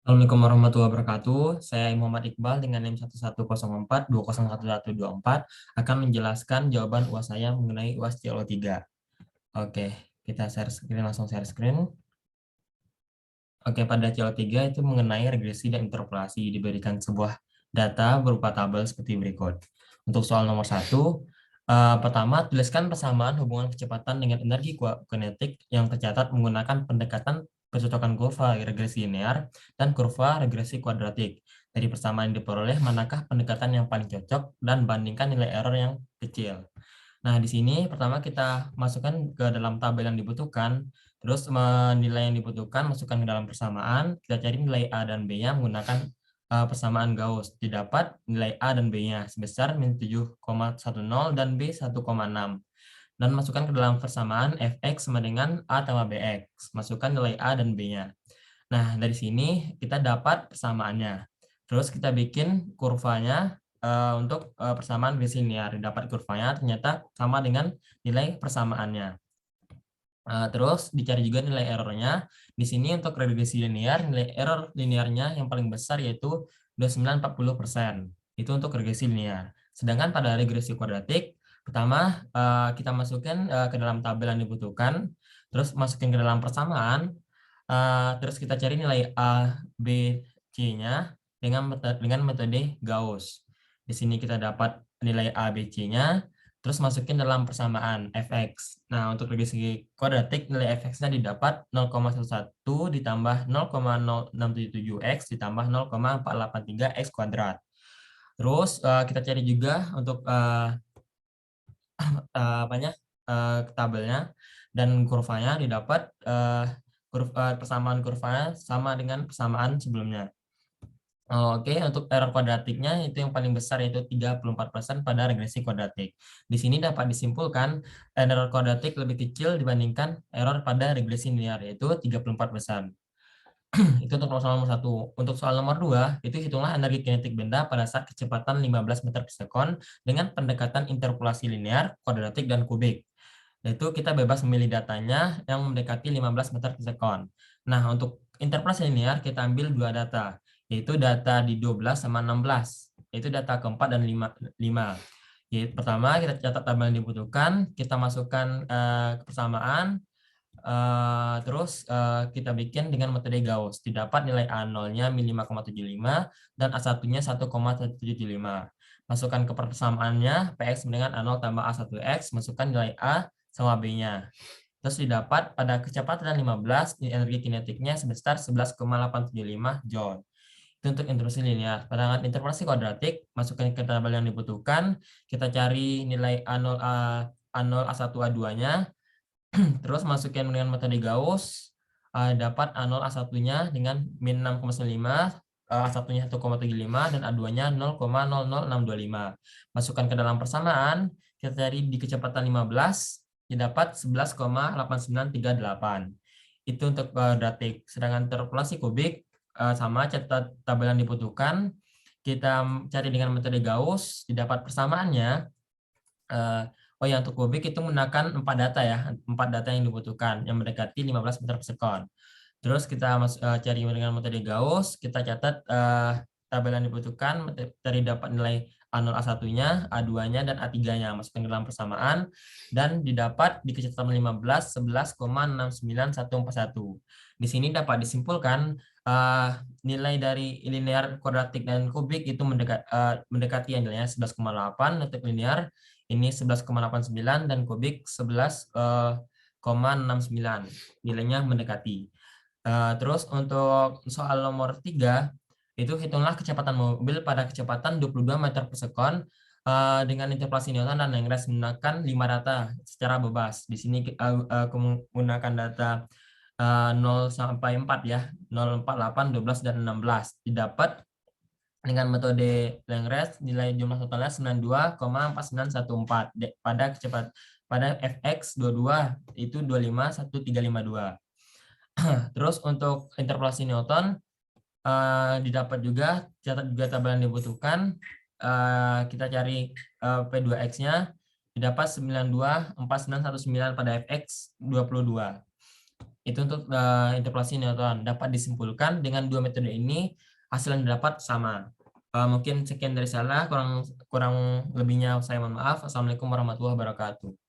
Assalamualaikum warahmatullahi wabarakatuh. Saya Muhammad Iqbal dengan NIM 110420111124 akan menjelaskan jawaban UAS saya mengenai UAS CLO3. Oke, kita share screen, langsung share screen. Oke, pada CLO3 itu mengenai regresi dan interpolasi diberikan sebuah data berupa tabel seperti berikut. Untuk soal nomor 1, pertama, tuliskan persamaan hubungan kecepatan dengan energi kinetik yang tercatat menggunakan pendekatan percocokan kurva regresi linear dan kurva regresi kuadratik. Dari persamaan yang diperoleh, manakah pendekatan yang paling cocok dan bandingkan nilai error yang kecil. Nah, di sini pertama kita masukkan ke dalam tabel yang dibutuhkan, terus nilai yang dibutuhkan masukkan ke dalam persamaan, kita cari nilai A dan B-nya menggunakan persamaan Gauss. Didapat nilai A dan B-nya sebesar min 7,10 dan B 1,6. Dan masukkan ke dalam persamaan Fx sama dengan A tambah Bx. Masukkan nilai A dan B-nya. Nah, dari sini kita dapat persamaannya. Terus kita bikin kurvanya untuk persamaan regresi linear. Dapat kurvanya ternyata sama dengan nilai persamaannya. Terus dicari juga nilai errornya. Di sini untuk regresi linear, nilai error linearnya yang paling besar yaitu 2940%. Itu untuk regresi linear. Sedangkan pada regresi kuadratik, pertama kita masukkan ke dalam tabel yang dibutuhkan, terus masukin ke dalam persamaan, terus kita cari nilai A, B, C-nya dengan metode Gauss. Di sini kita dapat nilai A, B, C-nya, terus masukin dalam persamaan fx. Nah, untuk regresi kuadratik, nilai fx-nya didapat 0,11 ditambah 0,0677x ditambah 0,483x kuadrat. Terus kita cari juga untuk tabelnya dan kurvanya didapat persamaan kurvanya sama dengan persamaan sebelumnya. Oke, untuk error kuadratiknya itu yang paling besar yaitu 34% pada regresi kuadratik. Di sini dapat disimpulkan error kuadratik lebih kecil dibandingkan error pada regresi linear yaitu 34%. Itu untuk soal nomor 1. Untuk soal nomor 2, itu hitunglah energi kinetik benda pada saat kecepatan 15 meter per sekon dengan pendekatan interpolasi linear, kuadratik, dan kubik. Yaitu kita bebas memilih datanya yang mendekati 15 meter per sekon. Nah, untuk interpolasi linear kita ambil dua data, yaitu data di 12 sama 16, yaitu data keempat dan 5. Jadi, pertama kita catat tabel yang dibutuhkan, kita masukkan ke persamaan, terus kita bikin dengan metode Gauss. Didapat nilai A0-nya min 5,75 dan A1-nya 1,175. Masukkan ke persamaannya, PX dengan A0 tambah A1X, masukkan nilai A sama B-nya. Terus didapat pada kecepatan 15, energi kinetiknya sebesar 11,875 Joule. Itu untuk interpolasi linear. Pada interpolasi kuadratik, masukkan ke tabel yang dibutuhkan, kita cari nilai A0, A0, A1, A2-nya, terus masukin dengan metode Gauss, dapat A0 A1-nya dengan min 6,95, A1-nya 1,75 dan A2-nya 0,00625. Masukkan ke dalam persamaan, kita cari di kecepatan 15, didapat 11,8938. Itu untuk kuadratik. Sedangkan interpolasi kubik sama catat tabel yang dibutuhkan, kita cari dengan metode Gauss, didapat persamaannya. Oh ya, untuk kubik itu menggunakan 4 data ya, 4 data yang dibutuhkan yang mendekati 15 meter per sekon. Terus kita cari dengan metode Gauss, kita catat tabel yang dibutuhkan, dari dapat nilai A0 A1-nya, A2-nya dan A3-nya, masukkan ke dalam persamaan dan didapat di kecepatan 15 11,694141. Di sini dapat disimpulkan nilai dari linear, kuadratik dan kubik itu mendekati yang nilainya 11,8 untuk linear, ini 11,89 dan kubik 11,69. Nilainya mendekati. Terus untuk soal nomor 3, itu hitunglah kecepatan mobil pada kecepatan 22 meter per sekon dengan interpolasi Newton dan Lagrange menggunakan 5 data secara bebas. Di sini menggunakan data 0 sampai 4 ya, 0, 4, 8, 12, dan 16. Didapat dengan metode Lagrange nilai jumlah totalnya 92,4914 pada fx 22 itu 251352. Terus untuk interpolasi Newton didapat juga, catat juga tabel yang dibutuhkan. Kita cari P2X-nya, didapat 92,4919 pada fx 22. Itu untuk interpolasi Newton. Dapat disimpulkan dengan dua metode ini hasil yang didapat sama. Mungkin sekian dari saya, kurang kurang lebihnya saya mohon maaf. Assalamualaikum warahmatullahi wabarakatuh.